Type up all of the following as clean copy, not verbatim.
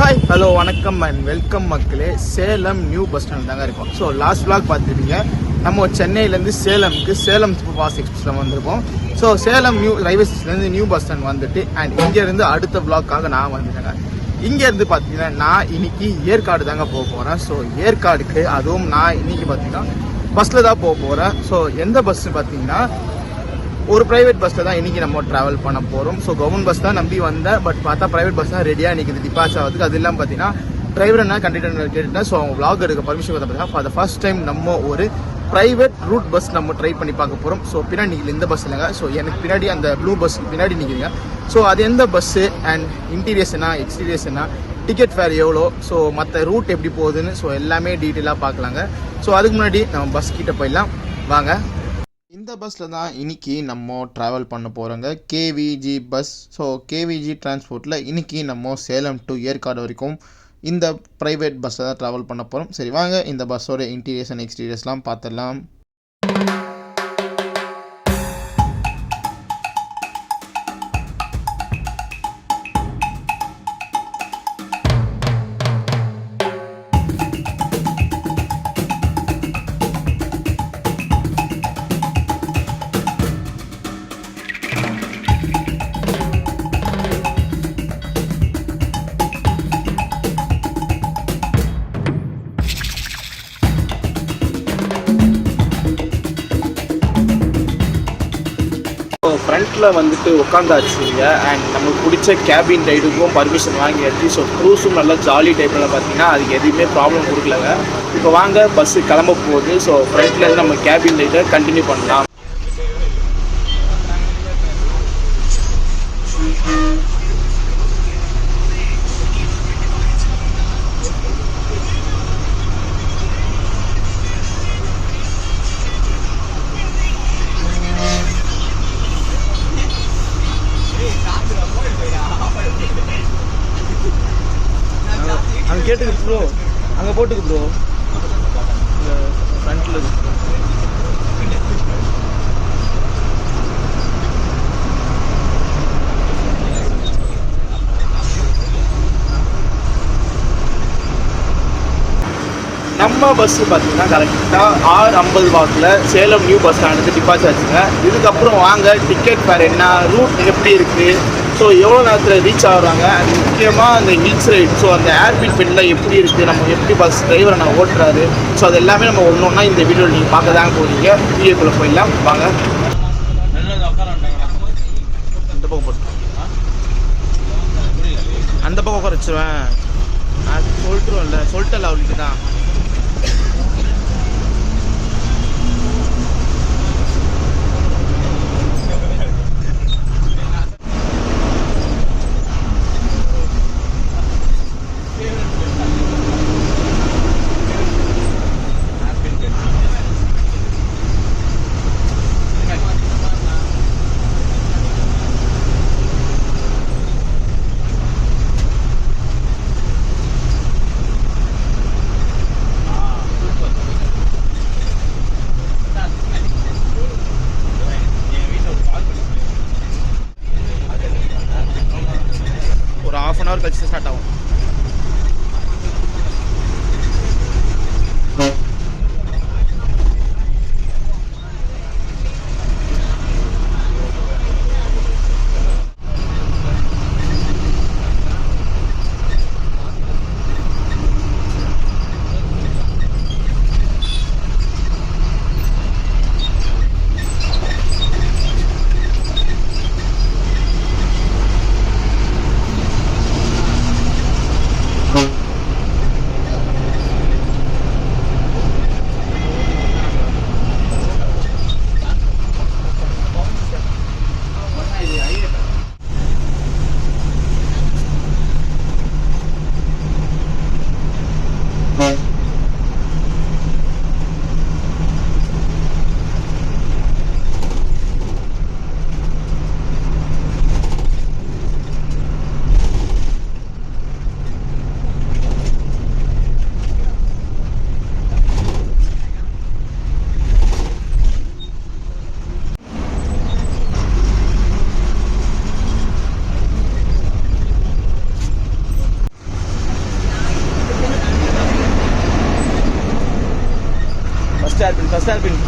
Hi hello வணக்கம் and welcome மக்களே. Salem new bus stand தாங்க இருக்கும். ஸோ லாஸ்ட் vlog பார்த்துருப்பீங்க. நம்ம சென்னையிலேருந்து சேலம் சூப்பர் ஃபாஸ்ட் எக்ஸ்பிரஸில் வந்திருக்கோம். ஸோ சேலம் நியூ ரயில்வே ஸ்டேஷன்லேருந்து நியூ பஸ் ஸ்டாண்ட் வந்துட்டு அண்ட் இங்கேருந்து அடுத்த vlogக்காக நான் வந்துட்டேங்க. இங்கேருந்து பார்த்தீங்கன்னா நான் இன்னைக்கு ஏற்காடு தாங்க போக போகிறேன். ஸோ ஏற்காடுக்கு அதுவும் நான் இன்னைக்கு பார்த்தீங்கன்னா பஸ்ஸில் தான் போக போகிறேன். ஸோ எந்த பஸ்ஸு பார்த்தீங்கன்னா ஒரு ப்ரைவேட் பஸ்ஸில் தான் இன்றைக்கி நம்ம ட்ராவல் பண்ண போகிறோம். ஸோ கவர்மெண்ட் பஸ் தான் நம்பி வந்தேன். பட் பார்த்தா ப்ரைவேட் பஸ் தான் ரெடியாக இன்றைக்கி டிபார்ச் ஆகுதுக்கு. அது இல்லாமல் பார்த்தீங்கன்னா டிரைவர் என்ன கண்டக்டர் கேட்டுட்டேன். ஸோ அவங்க vlog எடுக்க பர்மிஷன் கொடுத்தா பார்த்தீங்கன்னா ஃபார் த ஃபர்ஸ்ட் டைம் நம்ம ஒரு ப்ரைவேட் ரூட் பஸ் நம்ம ட்ரை பண்ணி பார்க்க போகிறோம். ஸோ பின்னாடி நீங்கள் இந்த பஸ் இல்லைங்க. ஸோ எனக்கு பின்னாடி அந்த ப்ளூ பஸ் பின்னாடி நிற்கிறீங்க. ஸோ அது எந்த பஸ்ஸு அண்ட் இன்டீரியர்ஸ் என்ன எக்ஸ்டீரியர்ஸ் என்ன டிக்கெட் ஃபேர் எவ்வளோ ஸோ மற்ற ரூட் எப்படி போகுதுன்னு ஸோ எல்லாமே டீட்டெயிலாக பார்க்கலாங்க. ஸோ அதுக்கு முன்னாடி நம்ம பஸ் கிட்ட போயிடலாம் வாங்க. இந்த பஸ்ஸில் தான் இன்றைக்கி நம்ம ட்ராவல் பண்ண போகிறோங்க. KVG bus. ஸோ கேவிஜி டிரான்ஸ்போர்ட்டில் இன்றைக்கி நம்ம சேலம் டு ஏற்காடு வரைக்கும் இந்த ப்ரைவேட் பஸ்ஸில் தான் ட்ராவல் பண்ண போகிறோம். சரி வாங்க இந்த பஸ்ஸோட இன்டீரியர்ஸ் அண்ட் எக்ஸ்டீரியர்ஸ்லாம் பார்த்துடலாம். ஃப்ரண்ட்டில் வந்துட்டு உட்காந்தாச்சுங்க அண்ட் நமக்கு பிடிச்ச கேபின் ரைடுக்கும் பர்மிஷன் வாங்கியாச்சு. ஸோ க்ரூஸும் நல்லா ஜாலி டைப்பில் பார்த்தீங்கன்னா அதுக்கு எதுவுமே ப்ராப்ளம் கொடுக்கலங்க. இப்போ வாங்க பஸ்ஸு கிளம்ப போகுது. ஸோ ஃப்ரண்ட்லேருந்து நம்ம கேபின் ரைடை கண்டினியூ பண்ணலாம். அங்கே கேட்டுக்கு ப்ரோ, அங்கே போட்டுக்கு ப்ரோ, ஃப்ரண்ட்டில் இருக்கு. நம்ம பஸ்ஸு பார்த்தீங்கன்னா கரெக்டாக 6:50 வாக்கில் சேலம் நியூ பஸ் ஸ்டாண்டுக்கு டிபார்ச் ஆச்சுங்க. இதுக்கப்புறம் வாங்க டிக்கெட் ஃபேர் என்ன, ரூட் எப்படி இருக்குது, ஸோ எவ்வளோ நேரத்தில் ரீச் ஆகுறாங்க, அது முக்கியமாக அந்த ஹில்ஸ் ரைட், ஸோ அந்த ஏர்பிட் பெட்டில் எப்படி இருக்குது, நம்ம எப்படி பஸ் டிரைவரை நான் ஓட்டுறாரு, ஸோ அது எல்லாமே நம்ம ஒன்று ஒன்றா இந்த வீடியோவில் நீங்கள் பார்க்க தாங்க போகிறீங்க. வீடியோக்குள்ளே போயிடலாம் வாங்க. அந்த பக்கம் போட்டு அந்த பக்கம் உட்கார வச்சுருவேன். அது சொல்லிட்டுருவோம்ல, சொல்லிட்டல அவளுக்கு தான். ஒரு 1/2 hour கழிச்சு ஸ்டார்ட் ஆகும். First hairpin.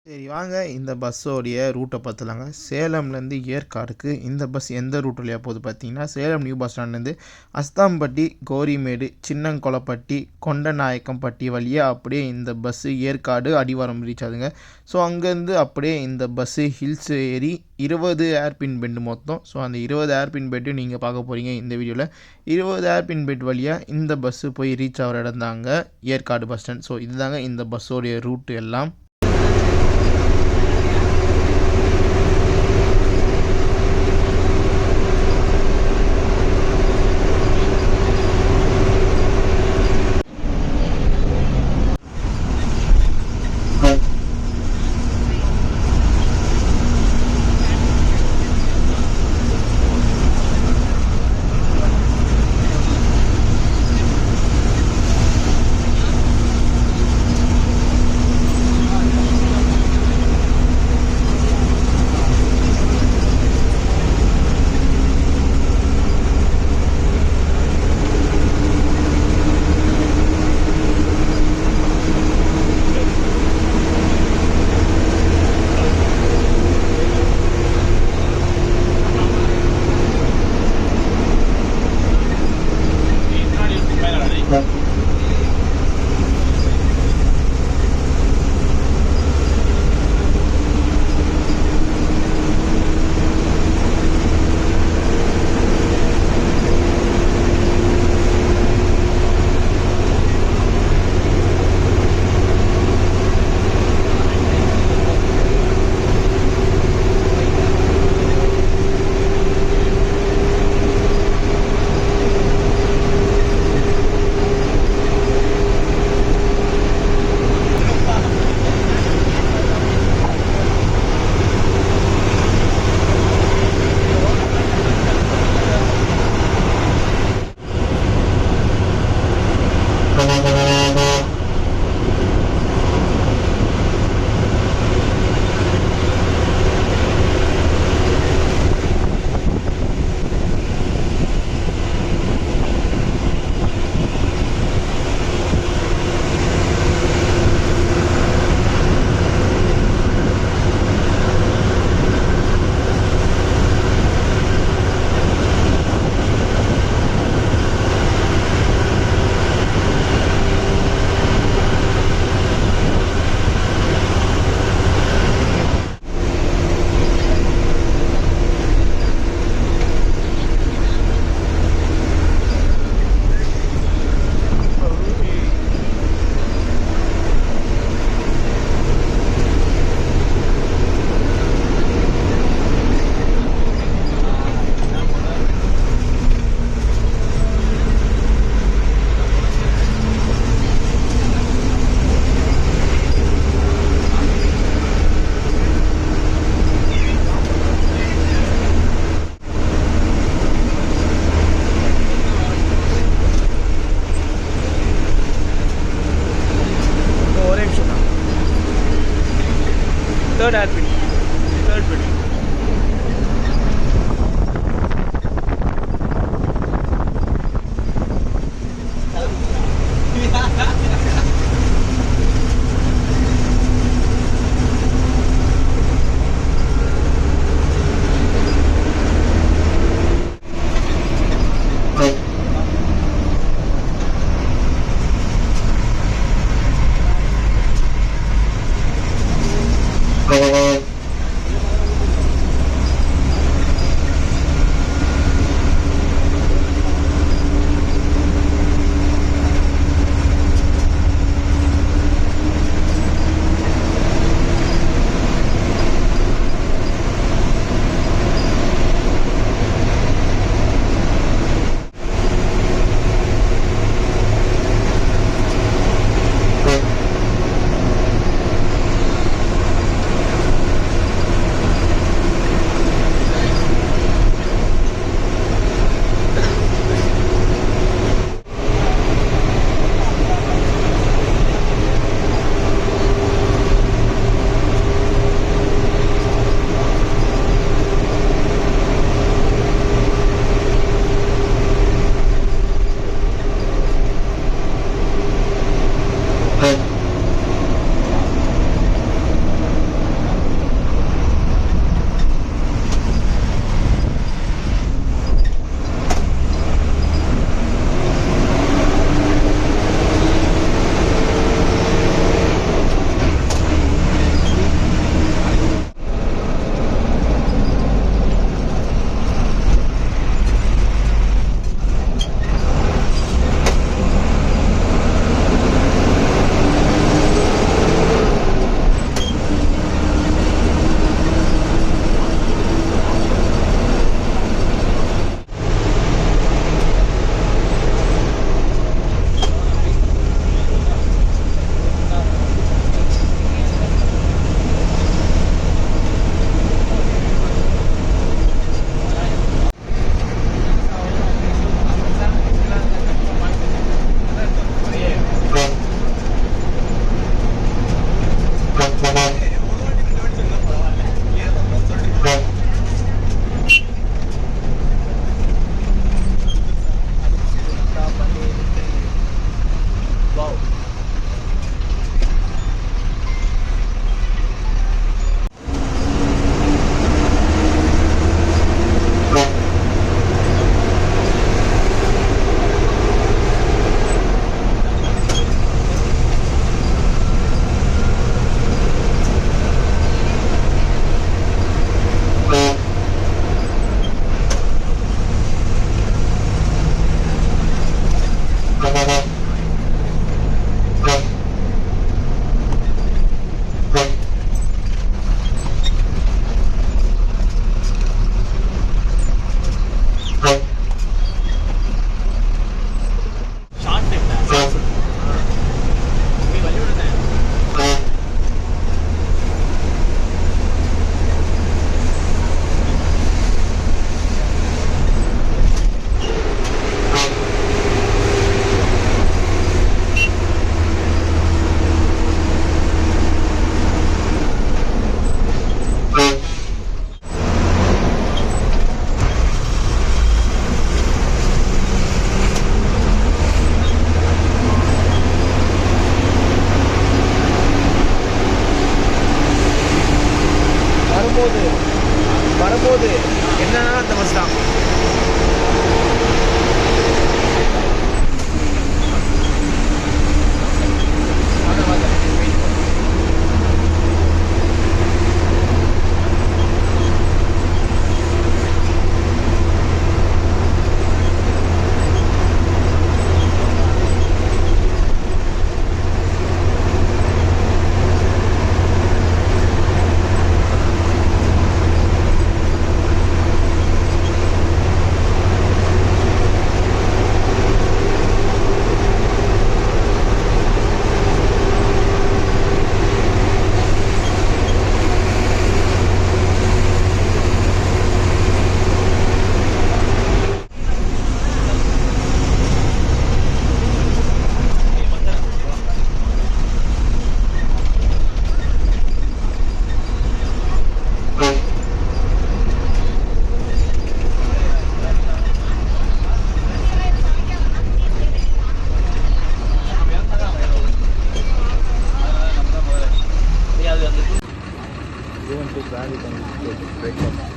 சரி வாங்க இந்த பஸ்ஸோடைய ரூட்டை பார்த்துலாங்க. சேலம்லேருந்து ஏற்காடுக்கு இந்த பஸ் எந்த ரூட் வழியாக போகுது பார்த்தீங்கன்னா, சேலம் நியூ பஸ் ஸ்டாண்ட்லேருந்து அஸ்தாம்பட்டி, கோரிமேடு, சின்னங்கொளப்பட்டி, கொண்டநாயக்கம்பட்டி வழியாக அப்படியே இந்த பஸ்ஸு ஏற்காடு அடிவாரம் ரீச் ஆகுதுங்க. ஸோ அங்கேருந்து அப்படியே இந்த பஸ்ஸு ஹில்ஸ் ஏறி 20 ஏர்பின் பெண்டு மொத்தம். ஸோ அந்த 20 ஏர்பின் பெட்டும் நீங்கள் பார்க்க போகிறீங்க இந்த வீடியோவில். 20 ஏர்பின் பெட் வழியாக இந்த பஸ்ஸு போய் ரீச் ஆகிற இடம் தாங்க ஏற்காடு பஸ் ஸ்டாண்ட். ஸோ இதுதாங்க இந்த பஸ்ஸோடைய ரூட்டு எல்லாம்.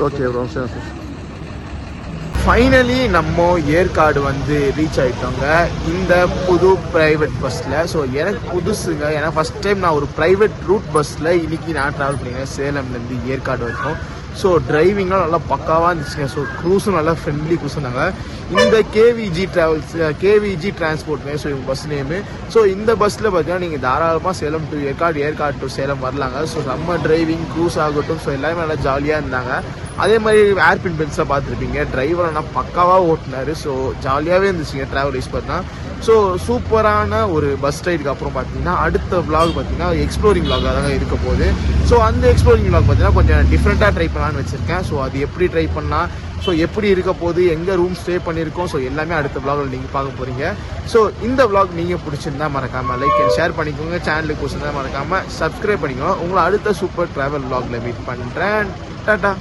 ஓகே ப்ரோ சரி சார். ஃபைனலி நம்ம ஏற்காடு வந்து ரீச் ஆகிட்டோங்க இந்த புது ப்ரைவேட் பஸ்ஸில். ஸோ எனக்கு புதுசுங்க, ஏன்னா ஃபஸ்ட் டைம் நான் ஒரு ப்ரைவேட் ரூட் பஸ்ஸில் இன்றைக்கி நான் ட்ராவல் பண்ணிக்கிறேன் சேலம்லேருந்து ஏற்காடு வரைக்கும். ஸோ டிரைவிங்லாம் நல்லா பக்காவாக இருந்துச்சுங்க. ஸோ க்ரூஸும் நல்லா ஃப்ரெண்ட்லி க்ரூஸ் இருந்தாங்க. இந்த கேவிஜி டிரான்ஸ்போர்ட்டுங்க ஸோ இவங்க பஸ் நேமு. ஸோ இந்த பஸ்ஸில் பார்த்தீங்கன்னா நீங்கள் தாராளமாக சேலம் டு ஏற்காடு, ஏற்காடு டு சேலம் வரலாங்க. ஸோ நம்ம டிரைவிங் க்ரூஸ் ஆகட்டும், ஸோ எல்லாமே நல்லா ஜாலியாக இருந்தாங்க. அதே மாதிரி ஏர்பின் பென்ஸில் பார்த்துருப்பீங்க, டிரைவர் ஆனால் பக்காவாக ஓட்டினார். ஸோ ஜாலியாகவே இருந்துச்சுங்க ட்ராவல் யூஸ் பண்ணால். ஸோ சூப்பரான ஒரு பஸ் ரைடுக்கு அப்புறம் பார்த்தீங்கன்னா அடுத்த vlog பார்த்தீங்கன்னா எக்ஸ்ப்ளோரிங் vlog தாங்க இருக்க போகுது. ஸோ அந்த எக்ஸ்ப்ளோரிங் vlog பார்த்தீங்கன்னா கொஞ்சம் டிஃப்ரெண்ட்டாக ட்ரை பண்ணலான்னு வச்சுருக்கேன். ஸோ அது எப்படி ட்ரை பண்ணால், ஸோ எப்படி இருக்க போகுது, எங்கே ரூம் ஸ்டே பண்ணியிருக்கோம், ஸோ எல்லாமே அடுத்த vlogல நீங்கள் பார்க்க போகிறீங்க. ஸோ இந்த vlog நீங்கள் பிடிச்சிருந்தா மறக்காமல் லைக் அண்ட் ஷேர் பண்ணிக்கோங்க. சேனலுக்கு பிடிச்சிருந்தா மறக்காமல் சப்ஸ்கிரைப் பண்ணிக்கோங்க. உங்களை அடுத்த சூப்பர் ட்ராவல் vlogல மீட் பண்ணுறேன். டாடா.